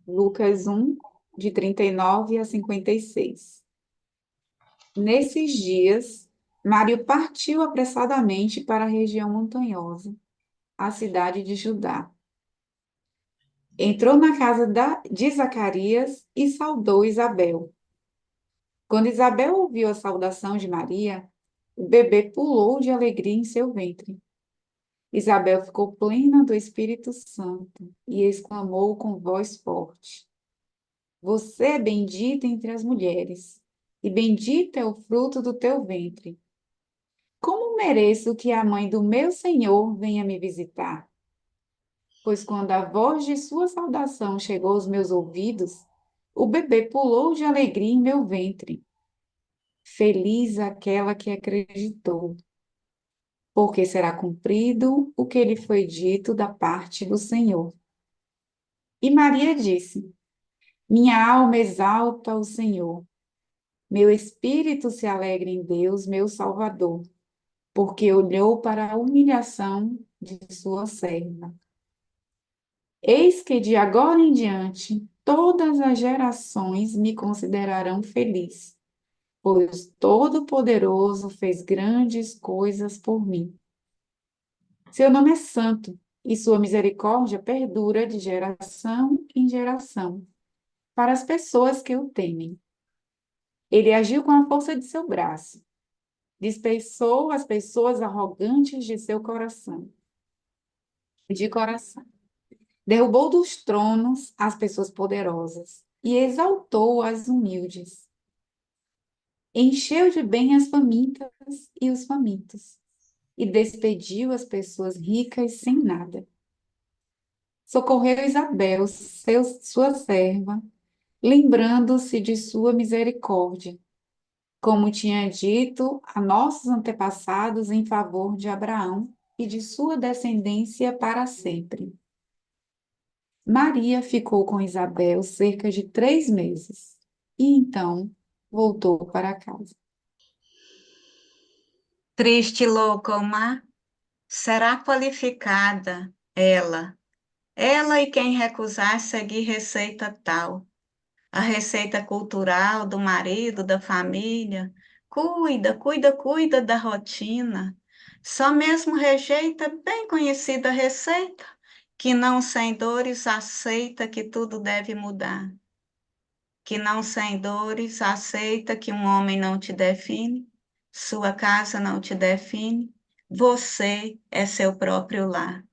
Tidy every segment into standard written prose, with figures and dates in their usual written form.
Lucas 1, de 39 a 56. Nesses dias, Mário partiu apressadamente para a região montanhosa, a cidade de Judá. Entrou na casa de Zacarias e saudou Isabel. Quando Isabel ouviu a saudação de Maria, o bebê pulou de alegria em seu ventre. Isabel ficou plena do Espírito Santo e exclamou com voz forte: Você é bendita entre as mulheres, e bendito é o fruto do teu ventre. Como mereço que a mãe do meu Senhor venha me visitar? Pois quando a voz de sua saudação chegou aos meus ouvidos, o bebê pulou de alegria em meu ventre. Feliz aquela que acreditou, porque será cumprido o que lhe foi dito da parte do Senhor. E Maria disse: Minha alma exalta o Senhor. Meu espírito se alegra em Deus, meu Salvador, porque olhou para a humilhação de sua serva. Eis que de agora em diante todas as gerações me considerarão feliz, pois Todo-Poderoso fez grandes coisas por mim. Seu nome é santo e sua misericórdia perdura de geração em geração para as pessoas que o temem. Ele agiu com a força de seu braço, dispersou as pessoas arrogantes de coração. Derrubou dos tronos as pessoas poderosas e exaltou as humildes. Encheu de bem as famintas e os famintos, e despediu as pessoas ricas sem nada. Socorreu Isabel, sua serva, lembrando-se de sua misericórdia, como tinha dito a nossos antepassados em favor de Abraão e de sua descendência para sempre. Maria ficou com Isabel cerca de 3 meses e então voltou para casa. Triste louca o mar, será qualificada ela e quem recusar seguir receita tal, a receita cultural do marido, da família, cuida da rotina, só mesmo rejeita bem conhecida receita, que não sem dores aceita que tudo deve mudar, que não sem dores aceita que um homem não te define, sua casa não te define, você é seu próprio lar.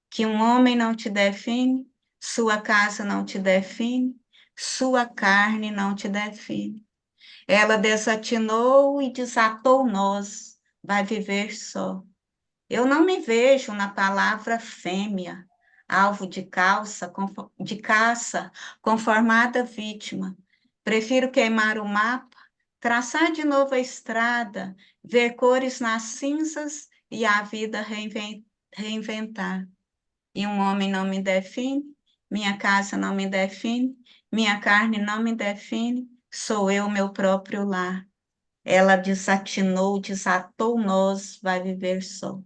Que um homem não te define, sua casa não te define, sua carne não te define. Ela desatinou e desatou nós, vai viver só. Eu não me vejo na palavra fêmea, alvo de caça, conformada vítima. Prefiro queimar o mapa, traçar de novo a estrada, ver cores nas cinzas e a vida reinventar. E um homem não me define, minha casa não me define, minha carne não me define, sou eu meu próprio lar. Ela desatinou, desatou nós, vai viver só.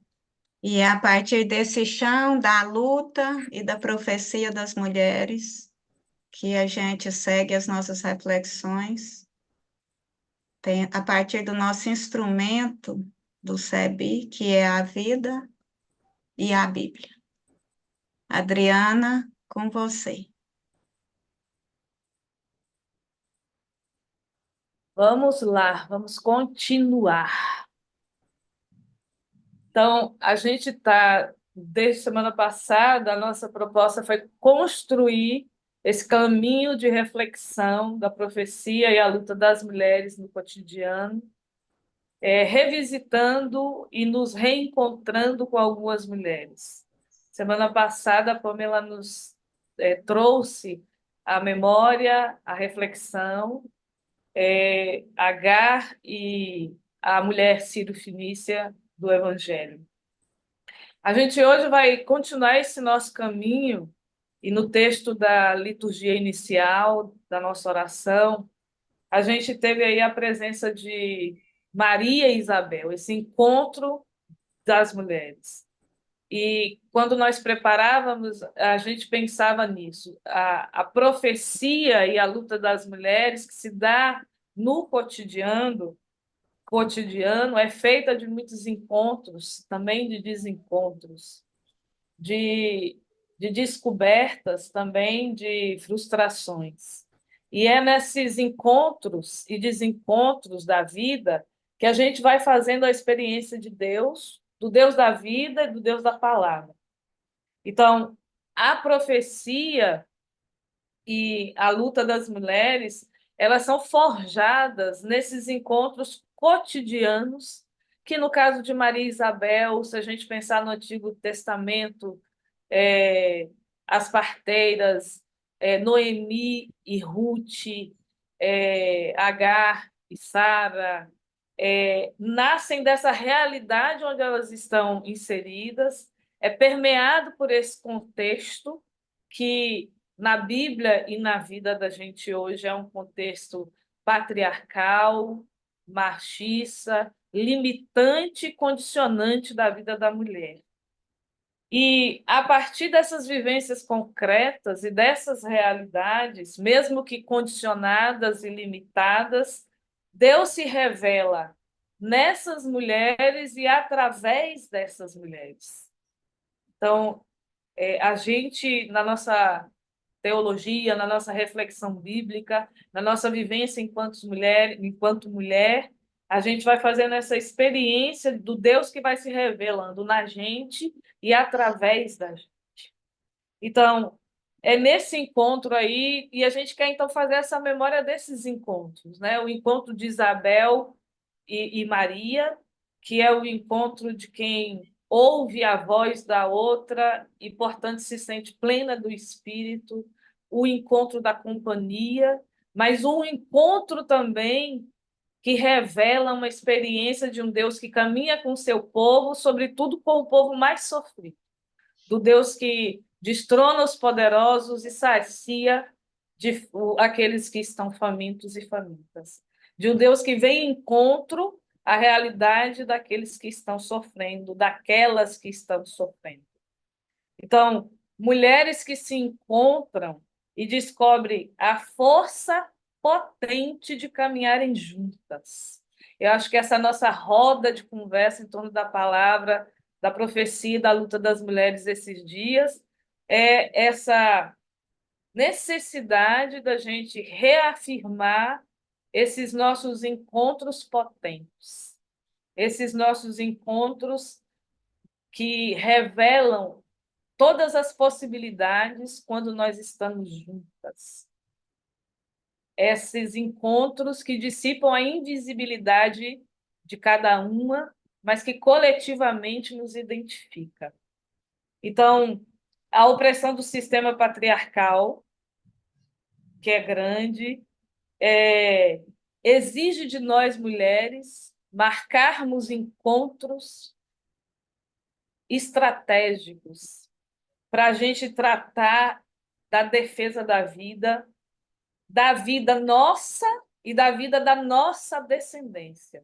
E é a partir desse chão da luta e da profecia das mulheres que a gente segue as nossas reflexões. Tem, a partir do nosso instrumento do SEBI, que é a vida e a Bíblia. Adriana, com você. Vamos lá, vamos continuar. Então, a gente está, desde semana passada, a nossa proposta foi construir esse caminho de reflexão da profecia e a luta das mulheres no cotidiano, revisitando e nos reencontrando com algumas mulheres. Semana passada, a Pamela nos trouxe a memória, a reflexão, Agar e a mulher Ciro-fenícia do Evangelho. A gente hoje vai continuar esse nosso caminho e no texto da liturgia inicial da nossa oração, a gente teve aí a presença de Maria e Isabel, esse encontro das mulheres. E quando nós preparávamos, a gente pensava nisso. A profecia e a luta das mulheres que se dá no cotidiano é feita de muitos encontros, também de desencontros, de, de descobertas, também de frustrações. E é nesses encontros e desencontros da vida que a gente vai fazendo a experiência de Deus, do Deus da vida e do Deus da palavra. Então, a profecia e a luta das mulheres, elas são forjadas nesses encontros cotidianos, que no caso de Maria e Isabel, se a gente pensar no Antigo Testamento, é, as parteiras, Noemi e Ruth, Agar e Sara, nascem dessa realidade onde elas estão inseridas, é permeado por esse contexto que na Bíblia e na vida da gente hoje é um contexto patriarcal, machista, limitante e condicionante da vida da mulher. E a partir dessas vivências concretas e dessas realidades, mesmo que condicionadas e limitadas, Deus se revela nessas mulheres e através dessas mulheres. Então, a gente, na nossa teologia, na nossa reflexão bíblica, na nossa vivência enquanto mulher, a gente vai fazendo essa experiência do Deus que vai se revelando na gente e através da gente. Então, é nesse encontro aí, e a gente quer então fazer essa memória desses encontros, né? O encontro de Isabel e Maria, que é o encontro de quem ouve a voz da outra e, portanto, se sente plena do Espírito, o encontro da companhia, mas um encontro também que revela uma experiência de um Deus que caminha com o seu povo, sobretudo com o povo mais sofrido, do Deus que destrona os poderosos e sacia aqueles que estão famintos e famintas, de um Deus que vem em encontro à realidade daqueles que estão sofrendo, daquelas que estão sofrendo. Então, mulheres que se encontram e descobrem a força potente de caminharem juntas. Eu acho que essa nossa roda de conversa em torno da palavra, da profecia, da luta das mulheres esses dias, é essa necessidade da gente reafirmar esses nossos encontros potentes, esses nossos encontros que revelam todas as possibilidades quando nós estamos juntas. Esses encontros que dissipam a invisibilidade de cada uma, mas que coletivamente nos identifica. Então, a opressão do sistema patriarcal, que é grande, exige de nós, mulheres, marcarmos encontros estratégicos para a gente tratar da defesa da vida nossa e da vida da nossa descendência.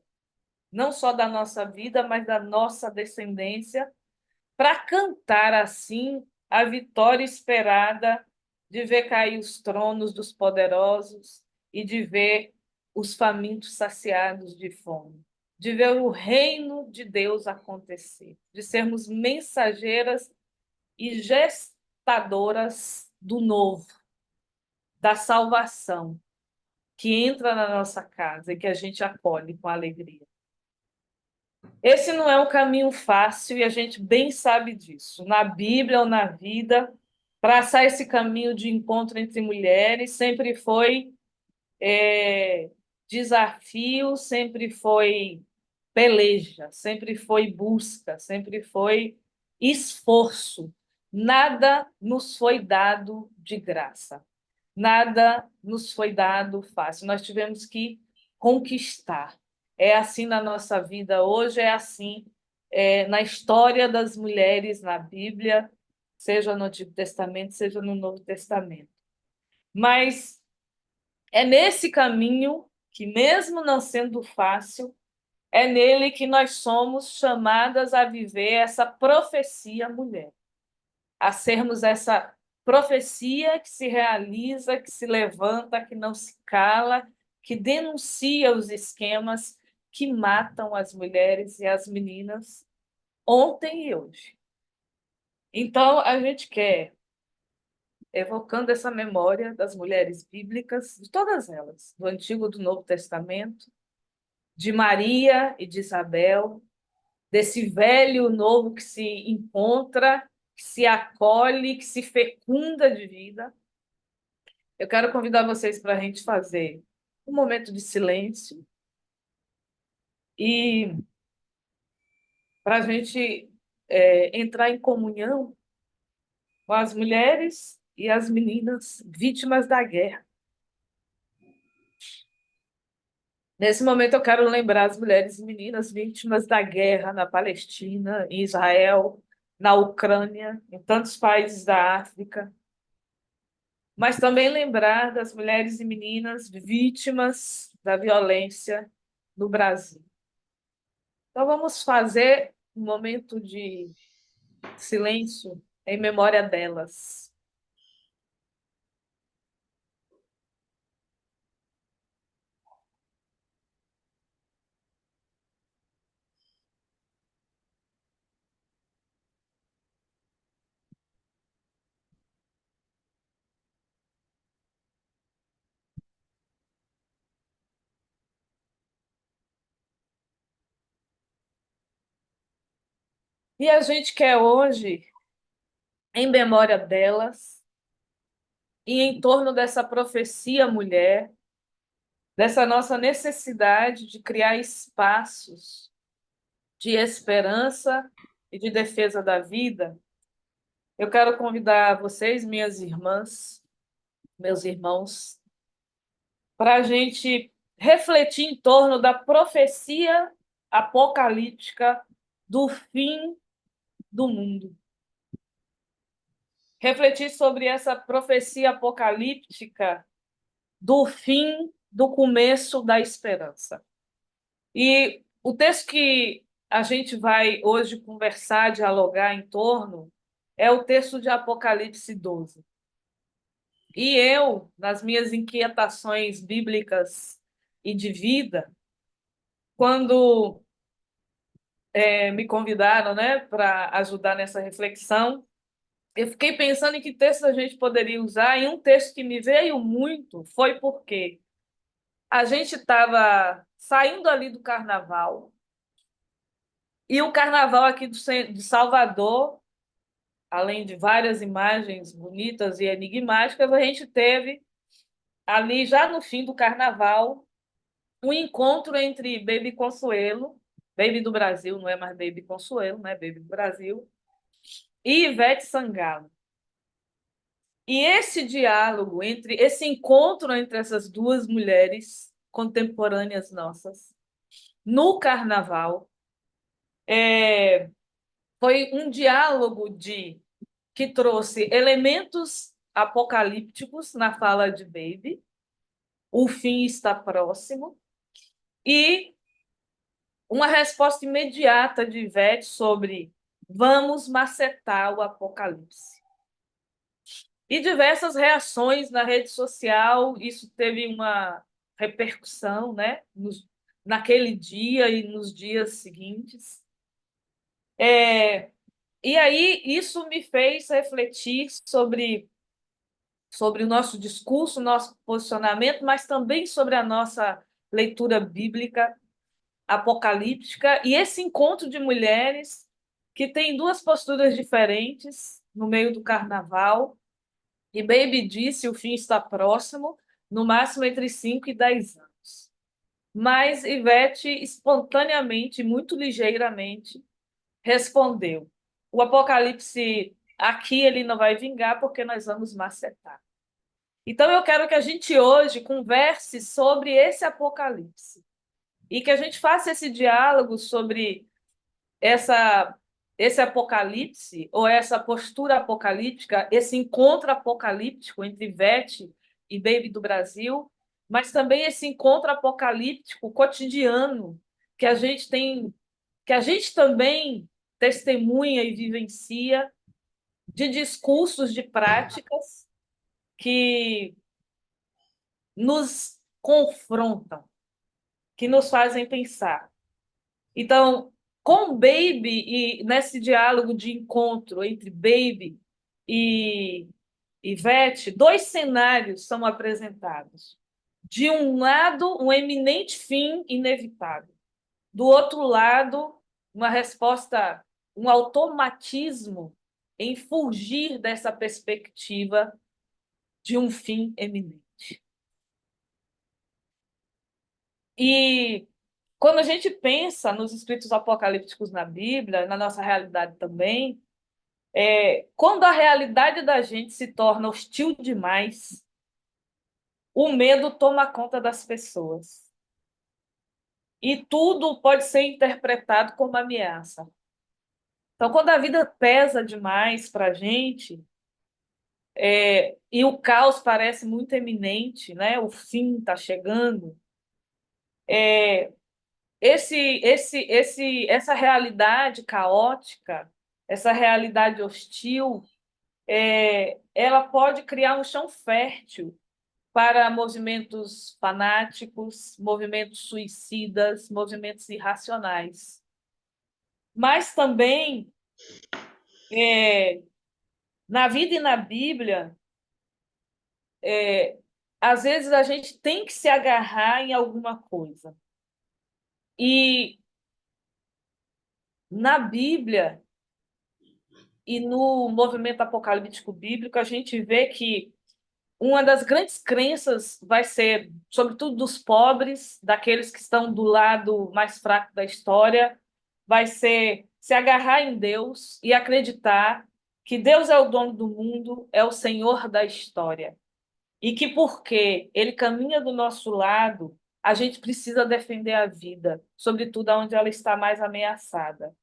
Não só da nossa vida, mas da nossa descendência, para cantar, assim, a vitória esperada de ver cair os tronos dos poderosos e de ver os famintos saciados de fome, de ver o reino de Deus acontecer, de sermos mensageiras e gestadoras do novo, da salvação, que entra na nossa casa e que a gente acolhe com alegria. Esse não é um caminho fácil e a gente bem sabe disso. Na Bíblia ou na vida, traçar esse caminho de encontro entre mulheres sempre foi desafio, sempre foi peleja, sempre foi busca, sempre foi esforço. Nada nos foi dado de graça. Nada nos foi dado fácil. Nós tivemos que conquistar. É assim na nossa vida hoje, é assim na história das mulheres na Bíblia, seja no Antigo Testamento, seja no Novo Testamento. Mas é nesse caminho que, mesmo não sendo fácil, É nele que nós somos chamadas a viver essa profecia mulher, a sermos essa profecia que se realiza, que se levanta, que não se cala, que denuncia os esquemas que matam as mulheres e as meninas ontem e hoje. Então, a gente quer, evocando essa memória das mulheres bíblicas, de todas elas, do Antigo e do Novo Testamento, de Maria e de Isabel, desse velho novo que se encontra, que se acolhe, que se fecunda de vida. Eu quero convidar vocês para a gente fazer um momento de silêncio e para a gente entrar em comunhão com as mulheres e as meninas vítimas da guerra. Nesse momento, eu quero lembrar as mulheres e meninas vítimas da guerra na Palestina, em Israel, na Ucrânia, em tantos países da África, mas também lembrar das mulheres e meninas vítimas da violência no Brasil. Então, vamos fazer um momento de silêncio em memória delas. E a gente quer hoje, em memória delas, e em torno dessa profecia mulher, dessa nossa necessidade de criar espaços de esperança e de defesa da vida, eu quero convidar vocês, minhas irmãs, meus irmãos, para a gente refletir em torno da profecia apocalíptica do fim do mundo. Refletir sobre essa profecia apocalíptica do fim do começo da esperança. E o texto que a gente vai hoje conversar, dialogar em torno, é o texto de Apocalipse 12. E eu, nas minhas inquietações bíblicas e de vida, quando me convidaram, né, para ajudar nessa reflexão, eu fiquei pensando em que texto a gente poderia usar, e um texto que me veio muito foi porque a gente estava saindo ali do carnaval, e o carnaval aqui de Salvador, além de várias imagens bonitas e enigmáticas, a gente teve ali, já no fim do carnaval, um encontro entre Baby Consuelo, Baby do Brasil, não é mais Baby Consuelo, né? Baby do Brasil, e Ivete Sangalo. E esse diálogo, esse encontro entre essas duas mulheres contemporâneas nossas, no carnaval, foi um diálogo que trouxe elementos apocalípticos na fala de Baby, o fim está próximo, e uma resposta imediata de Ivete sobre vamos macetar o apocalipse. E diversas reações na rede social, isso teve uma repercussão, né, naquele dia e nos dias seguintes. E aí isso me fez refletir sobre o nosso discurso, nosso posicionamento, mas também sobre a nossa leitura bíblica apocalíptica e esse encontro de mulheres que têm duas posturas diferentes no meio do carnaval. E Baby disse: o fim está próximo, no máximo entre 5 e 10 anos. Mas Ivete, espontaneamente, muito ligeiramente, respondeu: o apocalipse aqui ele não vai vingar porque nós vamos macetar. Então, eu quero que a gente hoje converse sobre esse apocalipse e que a gente faça esse diálogo sobre esse apocalipse, ou essa postura apocalíptica, esse encontro apocalíptico entre Ivete e Baby do Brasil, mas também esse encontro apocalíptico cotidiano que a gente tem, que a gente também testemunha e vivencia de discursos, de práticas que nos confrontam, que nos fazem pensar. Então, com Baby e nesse diálogo de encontro entre Baby e Ivete, dois cenários são apresentados. De um lado, um eminente fim inevitável. Do outro lado, uma resposta, um automatismo em fugir dessa perspectiva de um fim eminente. E quando a gente pensa nos escritos apocalípticos na Bíblia, na nossa realidade também, quando a realidade da gente se torna hostil demais, o medo toma conta das pessoas. E tudo pode ser interpretado como ameaça. Então, quando a vida pesa demais para a gente, e o caos parece muito eminente, né? O fim está chegando, essa realidade caótica, essa realidade hostil, ela pode criar um chão fértil para movimentos fanáticos, movimentos suicidas, movimentos irracionais. Mas também, na vida e na Bíblia, às vezes a gente tem que se agarrar em alguma coisa. E na Bíblia e no movimento apocalíptico bíblico, a gente vê que uma das grandes crenças vai ser, sobretudo dos pobres, daqueles que estão do lado mais fraco da história, vai ser se agarrar em Deus e acreditar que Deus é o dono do mundo, é o Senhor da história. E que porque Ele caminha do nosso lado, a gente precisa defender a vida, sobretudo onde ela está mais ameaçada.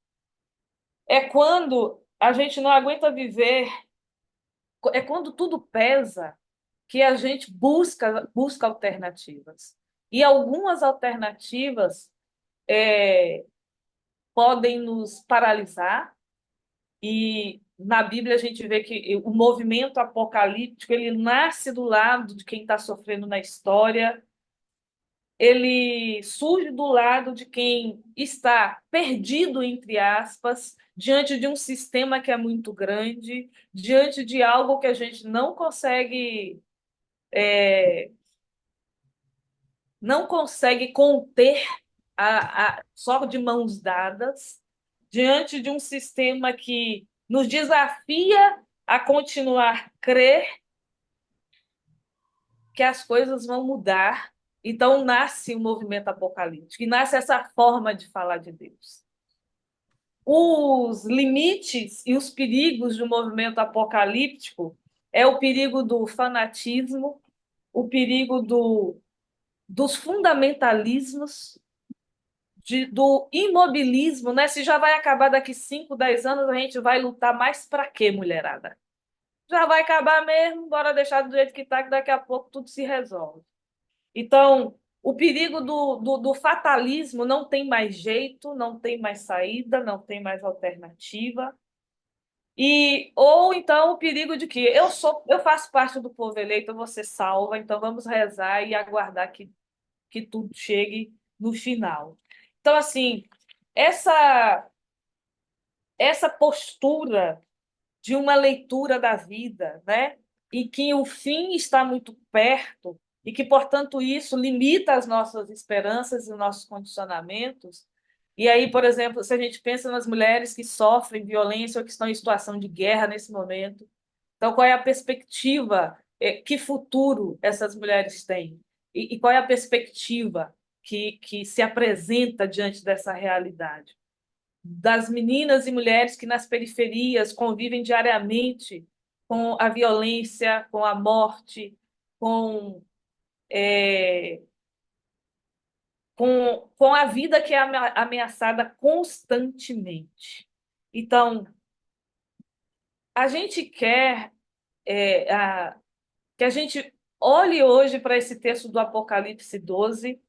É quando a gente não aguenta viver, é quando tudo pesa, que a gente busca alternativas. E algumas alternativas podem nos paralisar, e na Bíblia a gente vê que o movimento apocalíptico ele nasce do lado de quem está sofrendo na história, ele surge do lado de quem está perdido, entre aspas, diante de um sistema que é muito grande, diante de algo que a gente não consegue conter só de mãos dadas, diante de um sistema que nos desafia a continuar a crer que as coisas vão mudar. Então, nasce o movimento apocalíptico, e nasce essa forma de falar de Deus. Os limites e os perigos do movimento apocalíptico é o perigo do fanatismo, o perigo dos fundamentalismos, do imobilismo, né? Se já vai acabar daqui 5, 10 anos, a gente vai lutar mais para quê, mulherada? Já vai acabar mesmo, bora deixar do jeito que está, que daqui a pouco tudo se resolve. Então, o perigo do fatalismo não tem mais jeito, não tem mais saída, não tem mais alternativa. Ou então o perigo de que eu faço parte do povo eleito, eu vou ser salva, então vamos rezar e aguardar que tudo chegue no final. Então, assim, essa postura de uma leitura da vida, né? E que o fim está muito perto e que, portanto, isso limita as nossas esperanças e os nossos condicionamentos. E aí, por exemplo, se a gente pensa nas mulheres que sofrem violência ou que estão em situação de guerra nesse momento, então qual é a perspectiva, que futuro essas mulheres têm? E qual é a perspectiva que se apresenta diante dessa realidade? Das meninas e mulheres que nas periferias convivem diariamente com a violência, com a morte, com, é, com a vida que é ameaçada constantemente. Então, a gente quer que a gente olhe hoje para esse texto do Apocalipse 12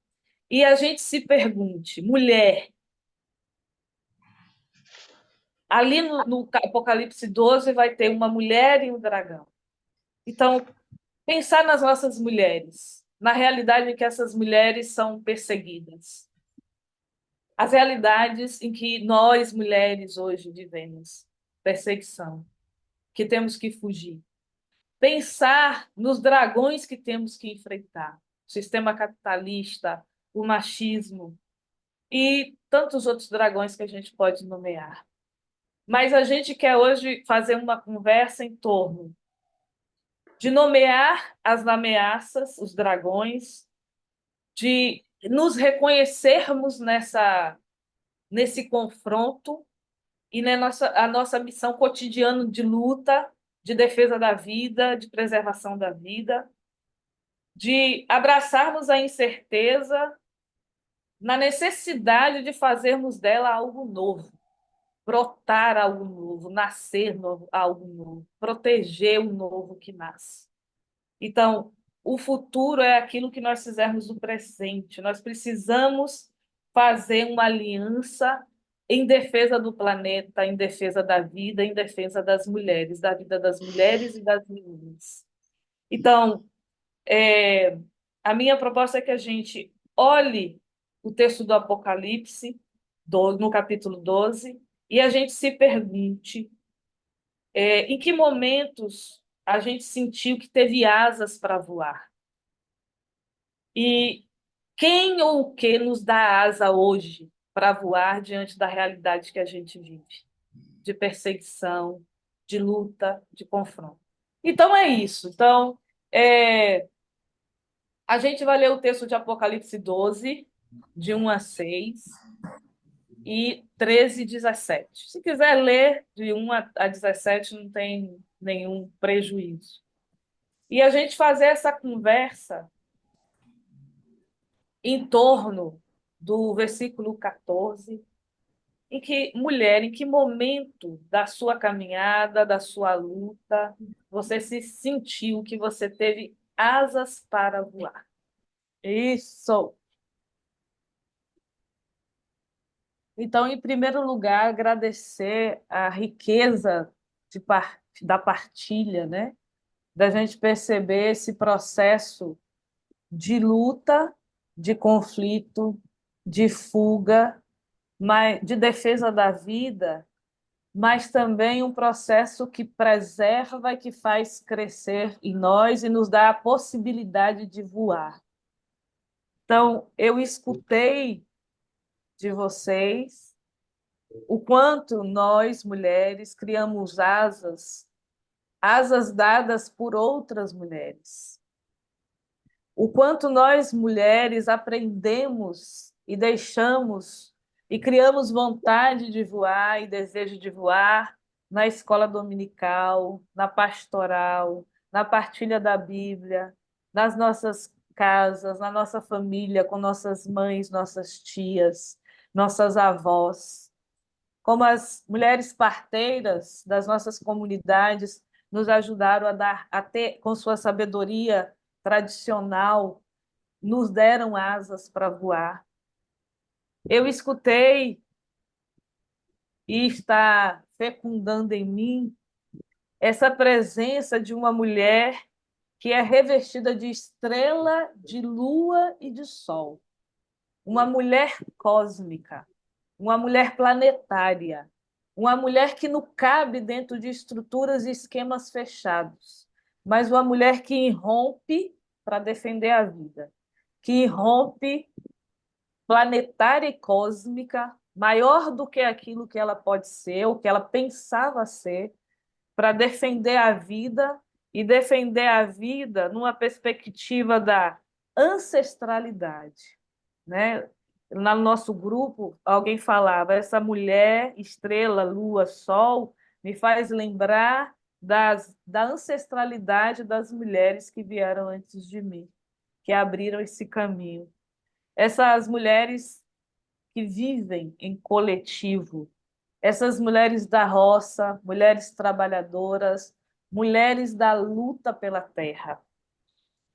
e a gente se pergunte, mulher, ali no Apocalipse 12 vai ter uma mulher e um dragão. Então, pensar nas nossas mulheres, na realidade em que essas mulheres são perseguidas, as realidades em que nós, mulheres, hoje vivemos, perseguição, que temos que fugir. Pensar nos dragões que temos que enfrentar, o sistema capitalista, o machismo e tantos outros dragões que a gente pode nomear. Mas a gente quer hoje fazer uma conversa em torno de nomear as ameaças, os dragões, de nos reconhecermos nesse confronto e a nossa missão cotidiana de luta, de defesa da vida, de preservação da vida, de abraçarmos a incerteza na necessidade de fazermos dela algo novo, brotar algo novo, nascer novo, algo novo, proteger o novo que nasce. Então, o futuro é aquilo que nós fizermos no presente. Nós precisamos fazer uma aliança em defesa do planeta, em defesa da vida, em defesa das mulheres, da vida das mulheres e das meninas. Então, a minha proposta é que a gente olhe o texto do Apocalipse, no capítulo 12, e a gente se pergunte em que momentos a gente sentiu que teve asas para voar. E quem ou o que nos dá asa hoje para voar diante da realidade que a gente vive, de perseguição, de luta, de confronto. Então, é isso. Então, a gente vai ler o texto de Apocalipse 12, de 1 a 6, e 13 e 17. Se quiser ler de 1 a 17, não tem nenhum prejuízo. E a gente fazer essa conversa em torno do versículo 14, em que, mulher, em que momento da sua caminhada, da sua luta, você se sentiu que você teve asas para voar? Isso! Então, em primeiro lugar, agradecer a riqueza da partilha, né? Da gente perceber esse processo de luta, de conflito, de fuga, de defesa da vida, mas também um processo que preserva e que faz crescer em nós e nos dá a possibilidade de voar. Então, eu escutei de vocês o quanto nós, mulheres, criamos asas, asas dadas por outras mulheres. O quanto nós, mulheres, aprendemos e deixamos e criamos vontade de voar e desejo de voar na escola dominical, na pastoral, na partilha da Bíblia, nas nossas casas, na nossa família, com nossas mães, nossas tias, nossas avós. Como as mulheres parteiras das nossas comunidades nos ajudaram a ter, com sua sabedoria tradicional, nos deram asas para voar. Eu escutei e está fecundando em mim essa presença de uma mulher que é revestida de estrela, de lua e de sol. Uma mulher cósmica, uma mulher planetária, uma mulher que não cabe dentro de estruturas e esquemas fechados, mas uma mulher que irrompe para defender a vida, que irrompe planetária e cósmica, maior do que aquilo que ela pode ser, o que ela pensava ser, para defender a vida e defender a vida numa perspectiva da ancestralidade, né? No nosso grupo, alguém falava, essa mulher, estrela, lua, sol, me faz lembrar da ancestralidade das mulheres que vieram antes de mim, que abriram esse caminho. Essas mulheres que vivem em coletivo, essas mulheres da roça, mulheres trabalhadoras, mulheres da luta pela terra.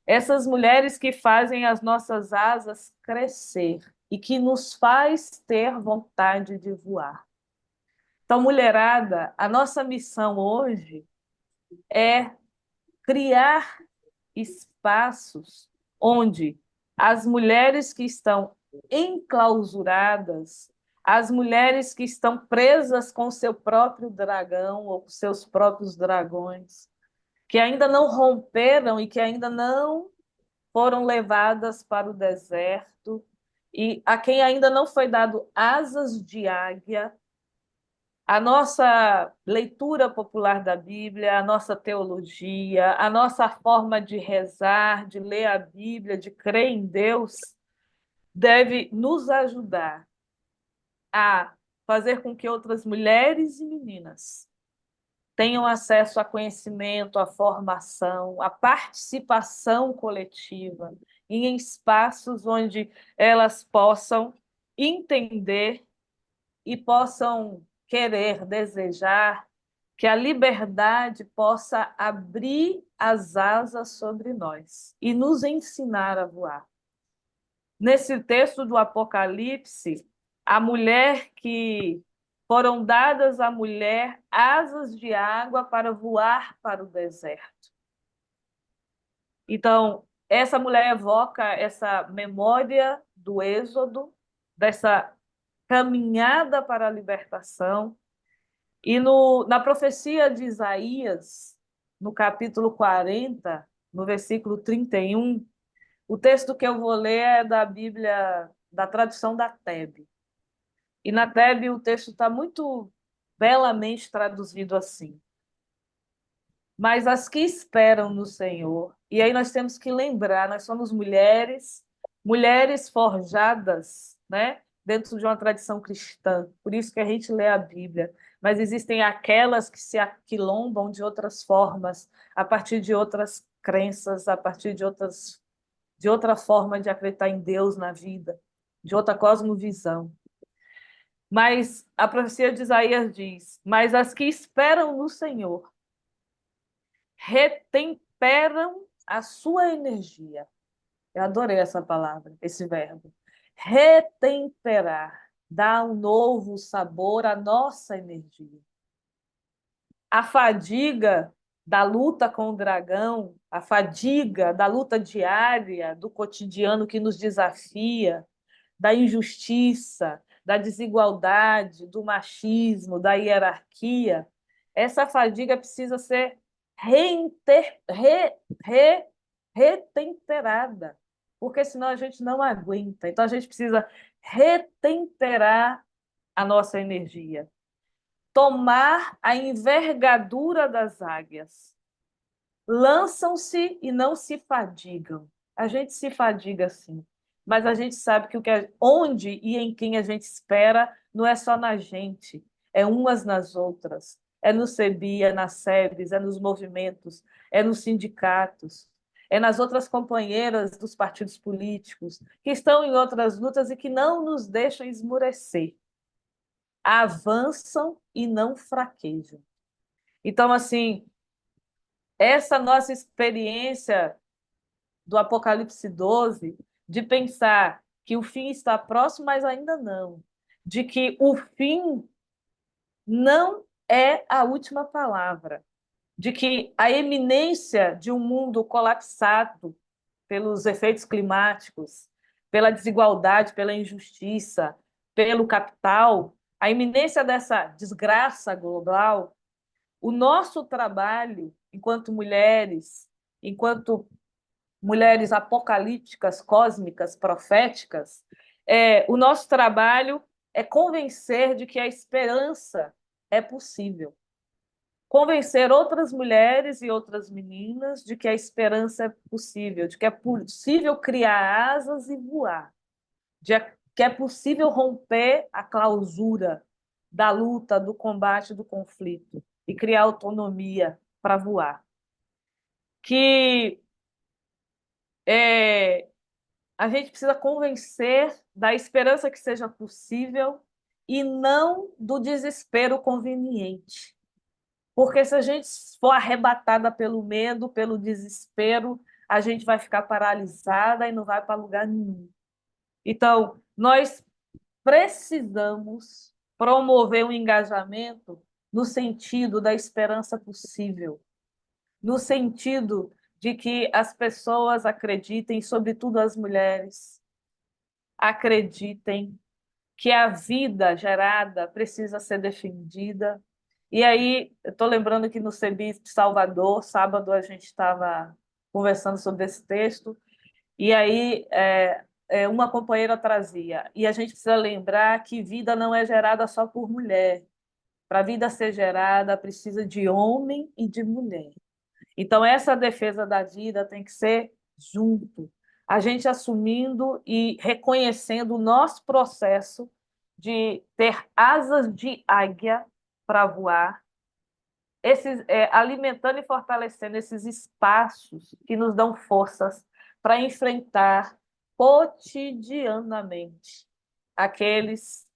Essas mulheres que fazem as nossas asas crescer e que nos faz ter vontade de voar. Então, mulherada, a nossa missão hoje é criar espaços onde as mulheres que estão enclausuradas, as mulheres que estão presas com seu próprio dragão ou com seus próprios dragões, que ainda não romperam e que ainda não foram levadas para o deserto, e a quem ainda não foi dado asas de águia, a nossa leitura popular da Bíblia, a nossa teologia, a nossa forma de rezar, de ler a Bíblia, de crer em Deus, deve nos ajudar a fazer com que outras mulheres e meninas tenham acesso a conhecimento, a formação, a participação coletiva em espaços onde elas possam entender e possam querer, desejar que a liberdade possa abrir as asas sobre nós e nos ensinar a voar. Nesse texto do Apocalipse, a mulher que foram dadas à mulher asas de água para voar para o deserto. Então, essa mulher evoca essa memória do Êxodo, dessa caminhada para a libertação. E na profecia de Isaías, no capítulo 40, no versículo 31, o texto que eu vou ler é da Bíblia, da tradução da TEB. E na TEB o texto está muito belamente traduzido assim. Mas as que esperam no Senhor, e aí nós temos que lembrar, nós somos mulheres, mulheres forjadas, né, dentro de uma tradição cristã, por isso que a gente lê a Bíblia, mas existem aquelas que se aquilombam de outras formas, a partir de outras crenças, a partir de outra forma de acreditar em Deus na vida, de outra cosmovisão. Mas a profecia de Isaías diz: mas as que esperam no Senhor retemperam a sua energia. Eu adorei essa palavra, esse verbo. Retemperar, dá um novo sabor à nossa energia. A fadiga da luta com o dragão, a fadiga da luta diária, do cotidiano que nos desafia, da injustiça, da desigualdade, do machismo, da hierarquia, essa fadiga precisa ser retemperada, porque senão a gente não aguenta. Então a gente precisa retemperar a nossa energia, tomar a envergadura das águias. Lançam-se e não se fadigam. A gente se fadiga sim, mas a gente sabe que onde e em quem a gente espera não é só na gente, é umas nas outras. É no CEBI, é nas SEBs, é nos movimentos, é nos sindicatos, é nas outras companheiras dos partidos políticos que estão em outras lutas e que não nos deixam esmurecer. Avançam e não fraquejam. Então, assim, essa nossa experiência do Apocalipse 12, de pensar que o fim está próximo, mas ainda não, de que o fim não é a última palavra, de que a eminência de um mundo colapsado pelos efeitos climáticos, pela desigualdade, pela injustiça, pelo capital, a iminência dessa desgraça global, o nosso trabalho enquanto mulheres apocalípticas, cósmicas, proféticas, o nosso trabalho é convencer de que a esperança é possível. Convencer outras mulheres e outras meninas de que a esperança é possível, de que é possível criar asas e voar, de que é possível romper a clausura da luta, do combate, do conflito e criar autonomia para voar. Que a gente precisa convencer da esperança que seja possível e não do desespero conveniente. Porque se a gente for arrebatada pelo medo, pelo desespero, a gente vai ficar paralisada e não vai para lugar nenhum. Então, nós precisamos promover um engajamento no sentido da esperança possível, no sentido de que as pessoas acreditem, sobretudo as mulheres, acreditem que a vida gerada precisa ser defendida. E aí, eu estou lembrando que no CEBI de Salvador, sábado, a gente estava conversando sobre esse texto, e aí uma companheira trazia, e a gente precisa lembrar que vida não é gerada só por mulher. Para a vida ser gerada, precisa de homem e de mulher. Então, essa defesa da vida tem que ser junto. A gente assumindo e reconhecendo o nosso processo de ter asas de águia para voar, alimentando e fortalecendo esses espaços que nos dão forças para enfrentar cotidianamente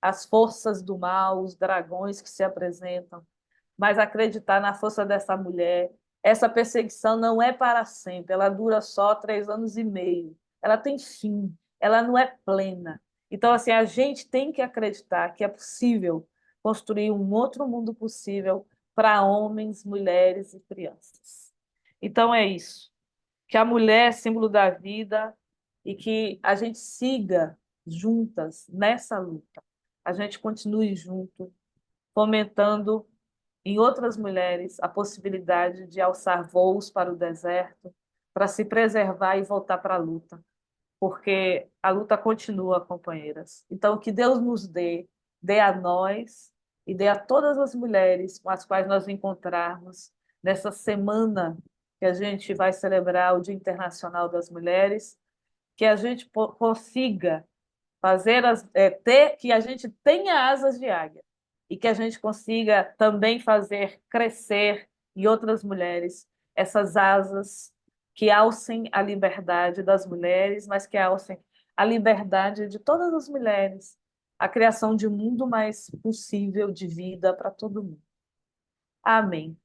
as forças do mal, os dragões que se apresentam, mas acreditar na força dessa mulher. Essa perseguição não é para sempre, ela dura só 3 anos e meio, ela tem fim, ela não é plena. Então, assim, a gente tem que acreditar que é possível construir um outro mundo possível para homens, mulheres e crianças. Então, é isso. Que a mulher é símbolo da vida e que a gente siga juntas nessa luta. A gente continue junto, fomentando em outras mulheres a possibilidade de alçar voos para o deserto, para se preservar e voltar para a luta, porque a luta continua, companheiras. Então, que Deus nos dê a nós e dê a todas as mulheres com as quais nós encontrarmos nessa semana que a gente vai celebrar o Dia Internacional das Mulheres, que a gente consiga que a gente tenha asas de águia e que a gente consiga também fazer crescer em outras mulheres essas asas que alcem a liberdade das mulheres, mas que alcem a liberdade de todas as mulheres, a criação de um mundo mais possível de vida para todo mundo. Amém.